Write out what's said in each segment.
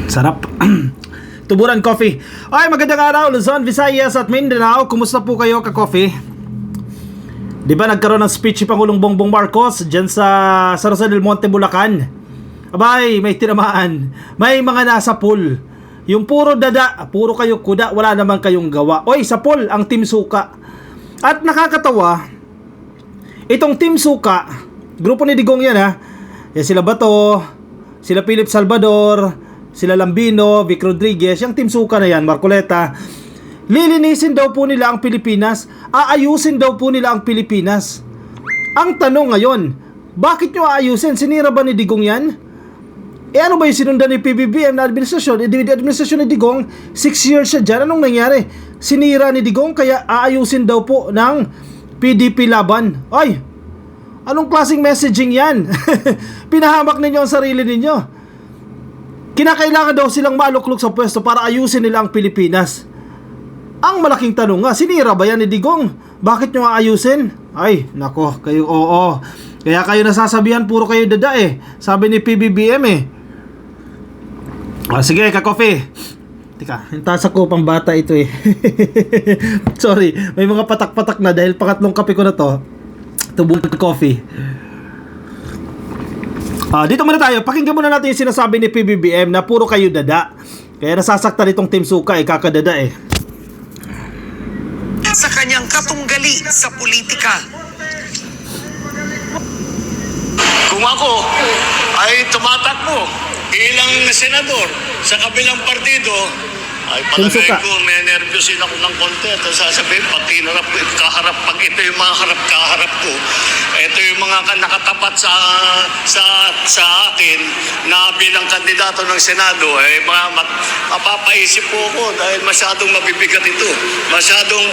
Sarap. Tuburan Coffee. Ay, magandang araw Luzon, Visayas at Mindanao. Kumusta po kayo ka-coffee? Di ba nagkaroon ng speech si Pangulong Bongbong Marcos dyan sa Rosa del Monte, Bulacan? Abay, may tinamaan. May mga nasa pool. Yung puro dada, puro kayo kuda, wala naman kayong gawa. Oy, sa pool, ang Team Suka. At nakakatawa, itong Team Suka, grupo ni Digong yan ha. Yan sila Bato, sila Philip Salvador, sila Lambino, Vic Rodriguez, yung Team Suka na yan, Marcoleta. Lilinisin daw po nila ang Pilipinas, aayusin daw po nila ang Pilipinas. Ang tanong ngayon, bakit nyo aayusin? Sinira ba ni Digong yan? Ano ba yung sinundan ni PBBM na administrasyon? Administrasyon ni Digong, 6 years siya dyan. Anong nangyari? Sinira ni Digong, kaya aayusin daw po ng PDP laban. Ay, anong klaseng messaging yan? Pinahamak ninyo ang sarili ninyo. Kinakailangan daw silang maluklok sa pwesto para ayusin nila ang Pilipinas. Ang malaking tanong nga, sinira ba yan ni Digong? Bakit nyo aayusin? Ay, nako, kayo oo. Kaya kayo nasasabihan, puro kayo dada eh. Sabi ni PBBM eh. Sige, ka-coffee. Tika, hintaas ako pang bata ito eh. Sorry, may mga patak-patak na dahil pangatlong kape ko na to. Tuburan Coffee. Dito muna tayo. Pakinggan muna natin yung sinasabi ni PBBM na puro kayo dada. Kaya nasasaktan itong Team Suka eh, kakadada eh. Sa kanyang katunggali sa politika. Kung ako ay tumatakbo ilang senador sa kabilang partido, ay palagay ko may nervyosin ako ng konti at sasabihin pag kaharap, pag ito yung mga kaharap ko, ito yung mga nakatapat sa akin na bilang kandidato ng Senado, ay mapapaisip po ako dahil masyadong mabibigat ito. Masyadong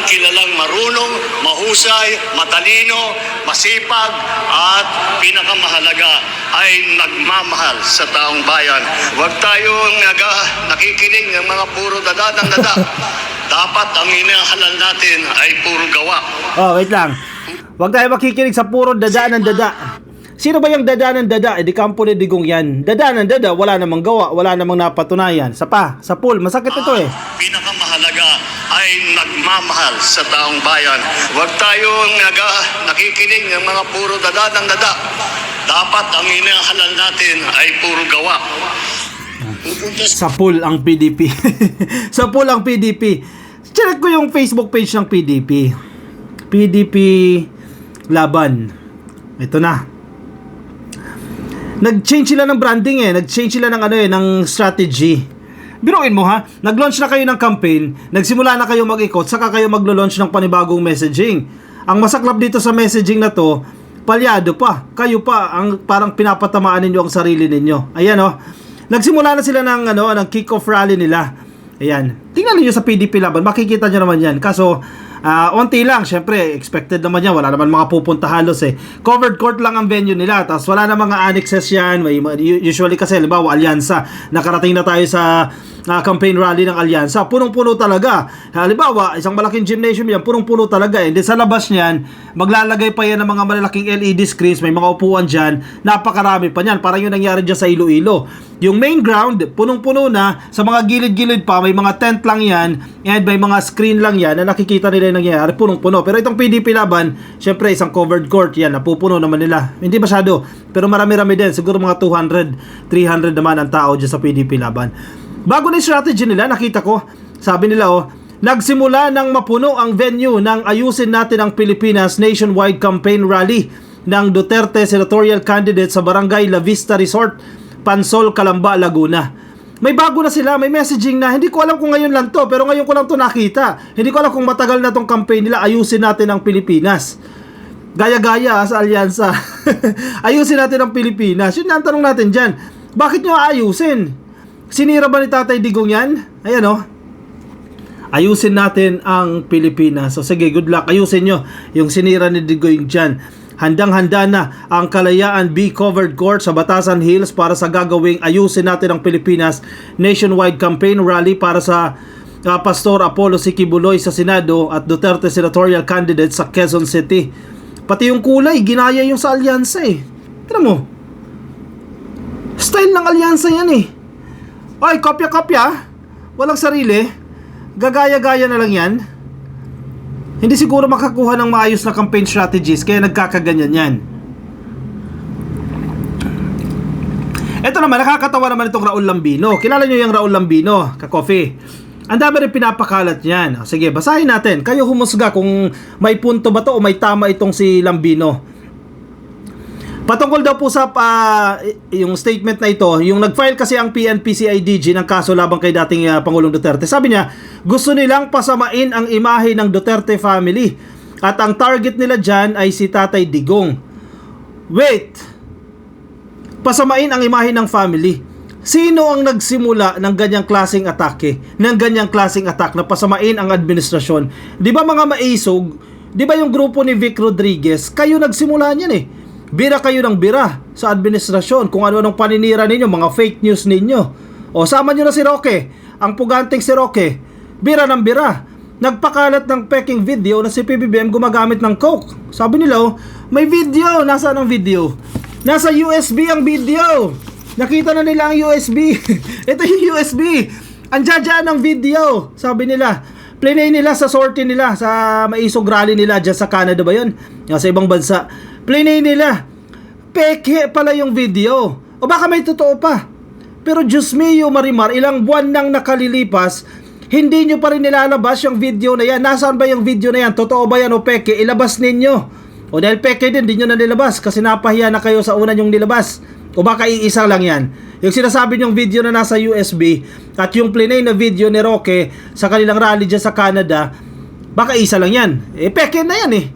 kilalang marunong, mahusay, matalino, masipag, at pinakamahalaga ay nagmamahal sa taong bayan. Huwag tayong nakikinig ng mga puro dada ng dada. Dapat ang inahalal natin ay puro gawa. Wait lang. Huwag tayo makikinig sa puro dada ng dada. Sino ba yung dada ng dada? Di kampo ni Digong yan. Dada ng dada, wala namang gawa, wala namang napatunayan. Sa pool, masakit ito eh. Pinakamahalaga ay nagmamahal sa taong bayan. Huwag tayong nakikinig ng mga puro dada ng dada. Dapat ang inahalal natin ay puro gawa. Sa pool ang PDP. Sa pool ang PDP. Check ko yung Facebook page ng PDP. PDP Laban. Ito na. Nag-change sila ng branding eh. Nag-change sila ng ng strategy. Biruin mo ha. Nag-launch na kayo ng campaign, nagsimula na kayo mag-ikot, saka kayo maglo-launch ng panibagong messaging. Ang masaklap dito sa messaging na to, palyado pa. Kayo pa ang parang pinapatamaan ninyo ang sarili ninyo. Ayan oh. Nagsimula na sila ng kick-off rally nila. Ayan. Tingnan niyo sa PDP Laban, makikita niyo naman 'yan. Kaso onti lang, syempre expected naman yan, wala naman mga pupunta halos eh. Covered court lang ang venue nila, tapos wala na mga annexes yan. Usually kasi, halimbawa, Alyansa, nakarating na tayo sa campaign rally ng Alyansa, punong-puno talaga. Halimbawa, isang malaking gymnasium yan, punong-puno talaga eh. Then sa labas niyan, maglalagay pa yan ng mga malalaking LED screens, may mga upuan dyan, napakarami pa yan, parang yung nangyari dyan sa Iloilo. Yung main ground, punong-puno na, sa mga gilid-gilid pa, may mga tent lang yan, and may mga screen lang yan, na nakikita nila yung nangyayari, punong-puno. Pero itong PDP Laban, syempre isang covered court yan, napupuno naman nila. Hindi masyado, pero marami-rami din, siguro mga 200, 300 naman ang tao dyan sa PDP Laban. Bago na yung strategy nila, nakita ko, sabi nila nagsimula ng mapuno ang venue ng Ayusin Natin ang Pilipinas nationwide campaign rally ng Duterte senatorial candidate sa Barangay La Vista Resort, Pansol, Calamba, Laguna. May bago na sila, may messaging na, hindi ko alam kung ngayon lang to, pero ngayon ko lang to nakita. Hindi ko alam kung matagal na tong campaign nila, Ayusin Natin ang Pilipinas. Gaya-gaya sa Alyansa. Ayusin natin ang Pilipinas. Yun ang tanong natin dyan. Bakit nyo ayusin? Sinira ba ni Tatay Digong yan? Ayan Ayusin natin ang Pilipinas. So sige, good luck. Ayusin nyo yung sinira ni Digong dyan. Handang-handa na ang Kalayaan B Covered Court sa Batasan Hills para sa gagawing Ayusin Natin ang Pilipinas nationwide campaign rally para sa Pastor Apollo Sikibuloy sa Senado at Duterte senatorial candidate sa Quezon City. Pati yung kulay, ginaya yung sa Alyansa eh. Tignan mo. Style ng alyansa yan eh. Ay, kopya-kopya. Walang sarili. Gagaya-gaya na lang yan. Hindi siguro makakuha ng maayos na campaign strategies, kaya nagkakaganyan yan. Ito naman, nakakatawa naman itong Raul Lambino. Kilala nyo yung Raul Lambino, ka-coffee. Ang dami rin pinapakalat yan. Sige, basahin natin. Kayo humusga kung may punto ba to o may tama itong si Lambino. Patungkol daw po sa yung statement na ito, yung nag-file kasi ang PNP-CIDG ng kaso labang kay dating Pangulong Duterte. Sabi niya, gusto nilang pasamain ang imahe ng Duterte family at ang target nila dyan ay si Tatay Digong. Wait! Pasamain ang imahe ng family. Sino ang nagsimula ng ganyang klaseng atake? Ng ganyang klaseng attack na pasamain ang administrasyon? Di ba mga maisog? Di ba yung grupo ni Vic Rodriguez? Kayo nagsimula niyan eh. Bira kayo ng bira sa administrasyon kung ano-anong paninira ninyo, mga fake news ninyo. O sama nyo na si Roque, ang puganting si Roque. Bira ng bira. Nagpakalat ng peking video na si PBBM gumagamit ng coke. Sabi nila, oh, may video. Nasaan ang video? Nasa USB ang video. Nakita na nila ang USB. Ito yung USB. Ang jaja ng video. Sabi nila, plinay nila sa sortie nila, sa maisog rally nila dyan sa Canada ba yun? Sa ibang bansa. Plinay nila. Peke pala yung video. O baka may totoo pa. Pero Diyos mio Marimar, ilang buwan nang nakalilipas, hindi nyo pa rin nilalabas yung video na yan. Nasaan ba yung video na yan? Totoo ba yan o peke? Ilabas ninyo. O dahil peke din, di nyo na nilabas kasi napahiya na kayo sa una nyong nilabas. O baka iisa lang yan. Yung sinasabi nyong video na nasa USB at yung plinay na video ni Roque sa kanilang rally dyan sa Canada, baka isa lang yan. Peke na yan eh.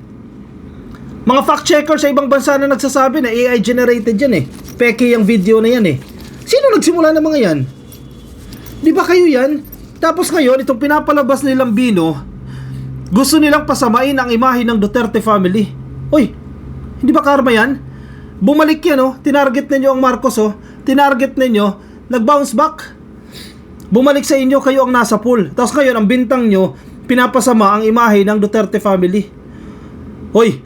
Mga fact checker sa ibang bansa na nagsasabi na AI generated yan eh. Peke yung video na yan eh. Sino nagsimula ng mga yan? Di ba kayo yan? Tapos ngayon, itong pinapalabas ni Lambino, gusto nilang pasamain ang imahe ng Duterte family. Uy, hindi ba karma yan? Bumalik yan oh, tinarget ninyo ang Marcos oh, tinarget ninyo, nag-bounce back. Bumalik sa inyo, kayo ang nasa pool. Tapos ngayon, ang bintang nyo, pinapasama ang imahe ng Duterte family. Hoy,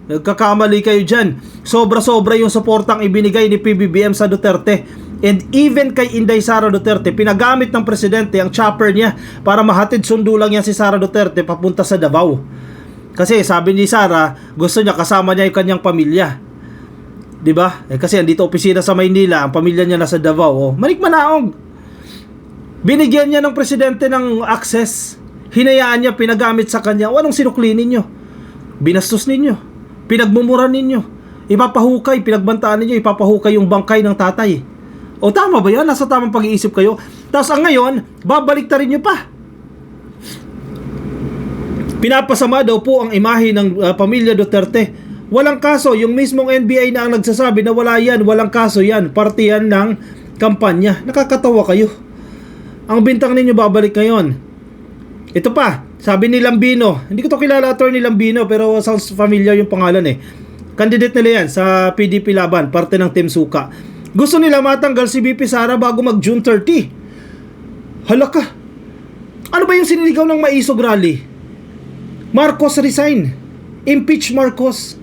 nagkakamali kayo dyan. Sobra-sobra yung suportang ibinigay ni PBBM sa Duterte. And even kay Inday Sara Duterte, pinagamit ng presidente ang chopper niya para mahatid sundo lang yan si Sara Duterte papunta sa Davao. Kasi sabi ni Sara, gusto niya kasama niya yung kanyang pamilya. Diba? Kasi andito opisina sa Maynila, ang pamilya niya nasa Davao. Oh, manikmanaog. Binigyan niya ng presidente ng access. Hinayaan niya, pinagamit sa kanya. O anong sinukli ninyo? Binastos ninyo. Pinagmumuran ninyo. Ipapahukay, pinagbantaan ninyo, ipapahukay yung bangkay ng tatay. O tama ba yan? Nasa tamang pag-iisip kayo. Tapos ang ngayon, babalik ta rin nyo pa. Pinapasama daw po ang imahe ng pamilya Duterte. Walang kaso, yung mismong NBI na ang nagsasabi na wala yan, walang kaso yan, partiyan ng kampanya. Nakakatawa kayo. Ang bintang ninyo babalik ngayon. Ito pa, sabi ni Lambino, hindi ko to kilala attorney Lambino pero sounds familiar yung pangalan eh. Candidate nila yan sa PDP Laban, parte ng Team Suka. Gusto nila matanggal si BP Sara bago mag June 30. Halaka. Ano ba yung siniligaw ng maisog rally? Marcos resign. Impeach Marcos.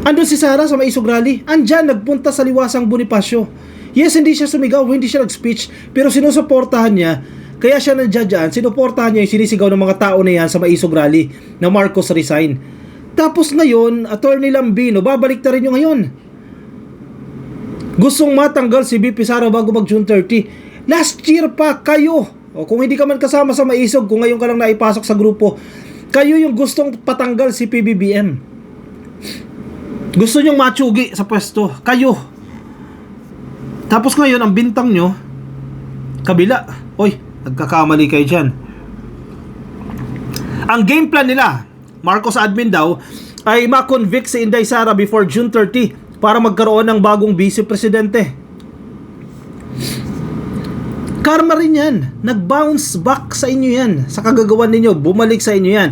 Andun si Sara sa maisog rally. Andyan, nagpunta sa Liwasang Bonifacio. Yes, hindi siya sumigaw, hindi siya nag-speech, pero sinusuportahan niya. Kaya siya nandiyan, sinuportahan niya yung sinisigaw ng mga tao na yan sa maisog rally na Marcos resign. Tapos ngayon, Attorney Lambino, babalik na rin yung ngayon. Gustong matanggal si BP Sara bago mag June 30. Last year pa kayo, o kung hindi ka man kasama sa maisog, kung ngayon ka lang naipasok sa grupo, kayo yung gustong patanggal si PBBM. Gusto nyong matsugi sa pwesto, kayo. Tapos ngayon, ang bintang nyo, kabila. Oy, nagkakamali kayo dyan. Ang game plan nila, Marcos admin daw, ay ma-convict si Inday Sara before June 30 para magkaroon ng bagong vice-presidente. Karma rin yan. Nag-bounce back sa inyo yan. Sa kagagawan ninyo, bumalik sa inyo yan.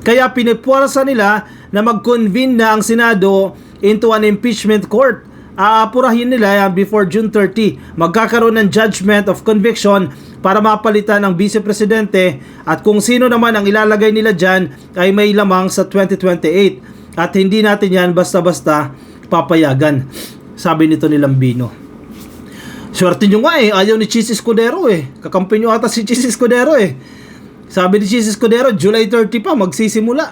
Kaya pinipwersa nila na mag-convene na ang Senado into an impeachment court. Aapurahin nila yan before June 30. Magkakaroon ng judgment of conviction para mapalitan ang vice-presidente at kung sino naman ang ilalagay nila dyan ay may lamang sa 2028. At hindi natin yan basta-basta papayagan. sabi nito ni Lambino. Swerte nyo nga ayaw ni Chis Escudero Kakampi nyo ata si Chis Escudero Sabi ni Chis Escudero, July 30 pa magsisimula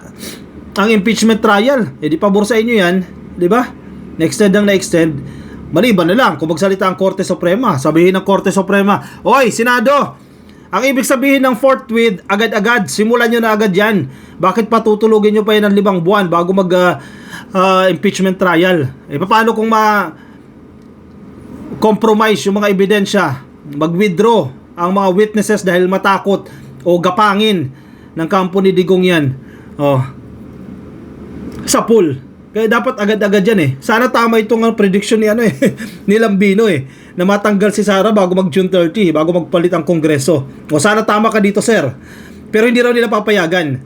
ang impeachment trial. Di pabor sa inyo yan, di ba? Na-extend ang na-extend. Maliban na lang kung magsalita ang Korte Suprema. Sabihin ng Korte Suprema, oy, Senado, ang ibig sabihin ng forthwith, agad-agad, simulan nyo na agad yan. Bakit patutulugin nyo pa yan ng 5 buwan bago mag impeachment trial? Paano kung compromise yung mga ebidensya, mag-withdraw ang mga witnesses dahil matakot o gapangin ng kampo ni Digong yan sa pool? Kaya dapat agad-agad yan Sana tama itong prediction ni ni Lambino na matanggal si Sara bago mag June 30, bago magpalit ang Kongreso. O sana tama ka dito, sir. Pero hindi raw nila papayagan.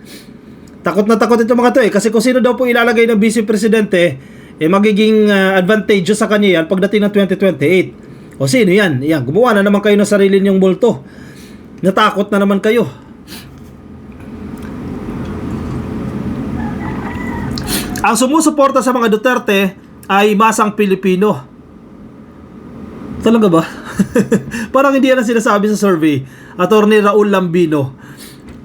Takot na takot itong mga to kasi kung sino daw po ilalagay ng vice presidente magiging advantageous sa kanya yan pagdating ng 2028. O sino yan? Yan, gumawa na naman kayo ng sarili niyong multo. Natakot na naman kayo. Ang sumusuporta sa mga Duterte ay masang Pilipino. Talaga ba? Parang hindi yan ang sinasabi sa survey. Attorney Raul Lambino.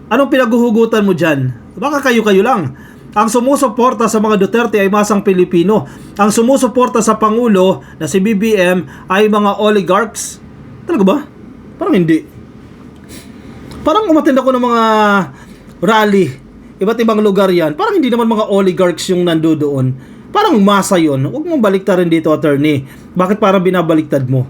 Anong pinaghuhugutan mo dyan? Baka kayo-kayo lang. Ang sumusuporta sa mga Duterte ay masang Pilipino. Ang sumusuporta sa Pangulo na si BBM ay mga oligarchs. Talaga ba? Parang hindi. Parang umattend ako ng mga rally. Iba't ibang lugar yan. Parang hindi naman mga oligarchs yung nandoon. Parang masa yun. Huwag mong baliktarin dito, attorney. Bakit parang binabaliktad mo?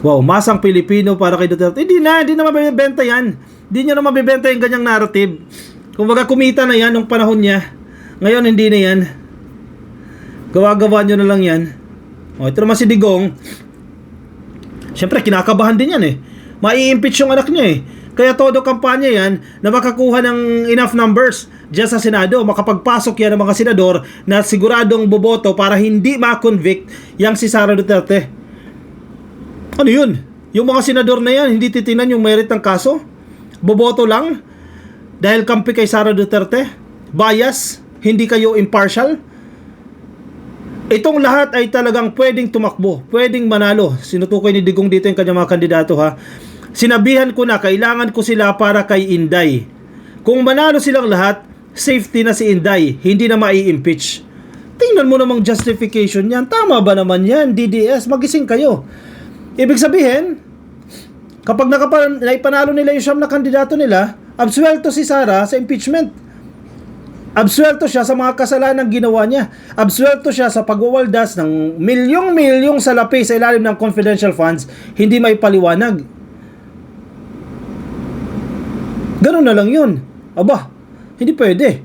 Wow, masang Pilipino para kay Duterte. Hindi na mabibenta yan. Hindi nyo na mabibenta yung ganyang narrative. Kumbaga kumita na yan nung panahon niya. Ngayon hindi na yan. Gawa-gawa nyo na lang yan. Ito naman si Digong. Siyempre kinakabahan din yan mai-impeach yung anak niya Kaya todo kampanya yan na makakuha ng enough numbers dyan sa Senado. Makapagpasok yan ng mga senador na siguradong boboto para hindi ma-convict yang si Sara Duterte. Ano yun? Yung mga senador na yan hindi titingnan yung merit ng kaso? Boboto lang? Dahil kampi kay Sara Duterte? Bias? Hindi kayo impartial? Itong lahat ay talagang pwedeng tumakbo, pwedeng manalo. Sinutukoy ni Digong dito yung kanyang mga kandidato Sinabihan ko na kailangan ko sila para kay Inday. Kung manalo silang lahat, safety na si Inday, hindi na mai-impeach. Tingnan mo namang justification yan. Tama ba naman yan, DDS? Magising kayo. Ibig sabihin, kapag naipanalo nila yung 9 na kandidato nila, absuelto si Sara sa impeachment. Absuelto siya sa mga kasalanan ginawa niya. Absuelto siya sa pagwawaldas ng milyong-milyong salapi sa ilalim ng confidential funds, hindi may paliwanag. Ganun na lang yun. Aba, hindi pwede.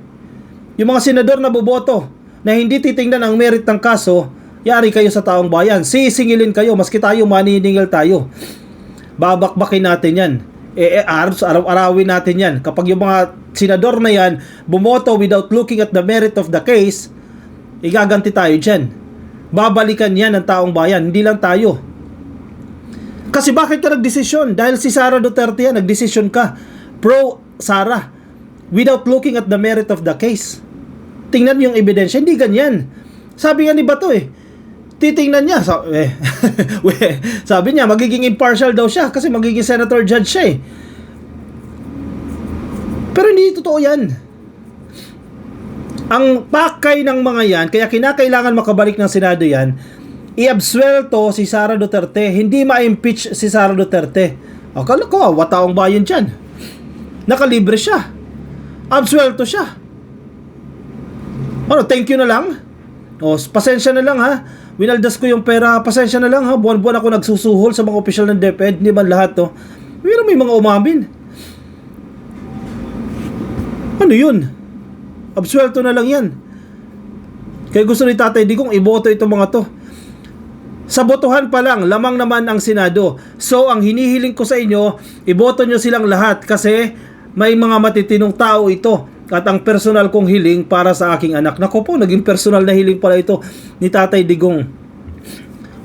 Yung mga senador na boboto na hindi titingnan ang merit ng kaso, yari kayo sa taong bayan. Sisingilin kayo, maski tayo maniningil tayo. Babakbakin natin yan. Araw-arawin natin yan. Kapag yung mga senador na yan bumoto without looking at the merit of the case, igaganti tayo dyan. Babalikan yan ng taong bayan, hindi lang tayo. Kasi bakit ka nagdesisyon? Dahil si Sara Duterte yan, nagdesisyon ka pro Sara without looking at the merit of the case. Tingnan yung ebidensya, hindi ganyan. Sabi nga ni Bato titingnan niya sabi niya magiging impartial daw siya kasi magiging senator judge siya Pero hindi totoo yan. Ang pakay ng mga yan, kaya kinakailangan makabalik ng Senado yan, i-absuelto si Sara Duterte, hindi ma-impeach si Sara Duterte. Akala ko, wataong bayan dyan. Nakalibre siya. Absuelto siya. Thank you na lang. Pasensya na lang Winaldas ko yung pera, pasensya na lang buwan-buwan ako nagsusuhol sa mga opisyal ng DepEd, hindi man lahat Pero may mga umamin. Ano yun? Absuelto na lang yan. Kaya gusto ni Tatay Digong iboto itong mga to. Sa botohan pa lang, lamang naman ang Senado. So, ang hinihiling ko sa inyo, iboto nyo silang lahat kasi may mga matitinong tao ito. At ang personal kong hiling para sa aking anak. Naku po, naging personal na hiling pala ito ni Tatay Digong.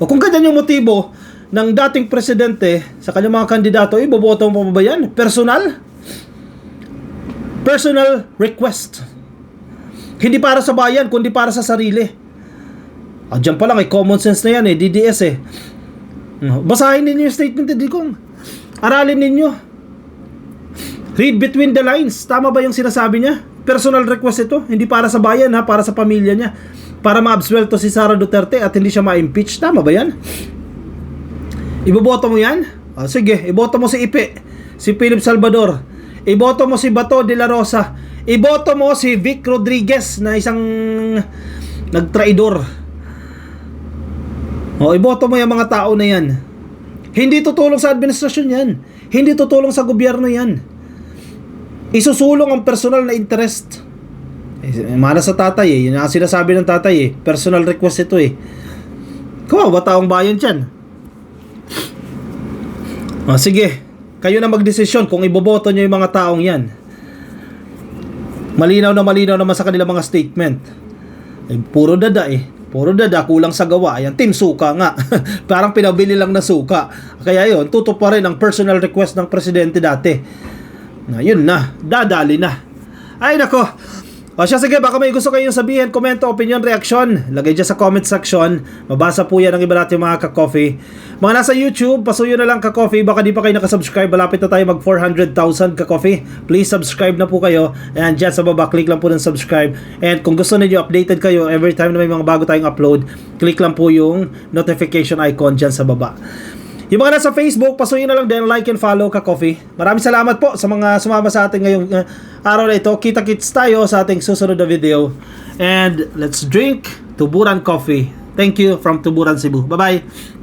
O kung ganyan yung motibo ng dating presidente sa kanyang mga kandidato, iboboto mo pa ba yan? Personal? Personal request. Hindi para sa bayan, kundi para sa sarili. Diyan pa lang, common sense na yan DDS Basahin ninyo yung statement ni Digong. Aralin ninyo. Read between the lines. Tama ba yung sinasabi niya? Personal request ito. Hindi para sa bayan para sa pamilya niya. Para ma-absuelto si Sara Duterte at hindi siya ma-impeach. Tama ba yan? Iboboto mo yan? Sige, iboto mo si Ipe, si Philip Salvador. Iboto mo si Bato de la Rosa. Iboto mo si Vic Rodriguez na isang nagtraidor. Iboto mo yung mga tao na yan. Hindi tutulong sa administrasyon yan. Hindi tutulong sa gobyerno yan. Isusulong ang personal na interest. Mana sa tatay Yun ang sinasabi ng tatay Personal request ito Kawawa taong bayan dyan. Sige, kayo na magdesisyon kung iboboto nyo yung mga taong yan. Malinaw naman sa kanilang mga statement. Puro dada Puro dada, kulang sa gawa. Ayan, team suka nga. Parang pinabili lang na suka. Kaya yun, tutup pa rin ang personal request ng presidente dati. Yun na, dadali na. Ay nako. Sige, baka may gusto kayong sabihin, komento, opinion, reaksyon. Lagay dyan sa comment section. Mabasa po yan ng iba natin mga ka-coffee. Mga nasa YouTube, pasuyo na lang ka-coffee. Baka di pa kayo nakasubscribe. Malapit na tayo mag 400,000 ka-coffee. Please subscribe na po kayo. And dyan sa baba, click lang po ng subscribe. And kung gusto niyo updated kayo every time na may mga bago tayong upload, click lang po yung notification icon dyan sa baba. Yung mga nasa Facebook, pasuyin na lang din, like and follow ka-coffee. Maraming salamat po sa mga sumama sa ating ngayong araw na ito. Kita-kits tayo sa ating susunod na video. And let's drink Tuburan Coffee. Thank you from Tuburan, Cebu. Bye-bye!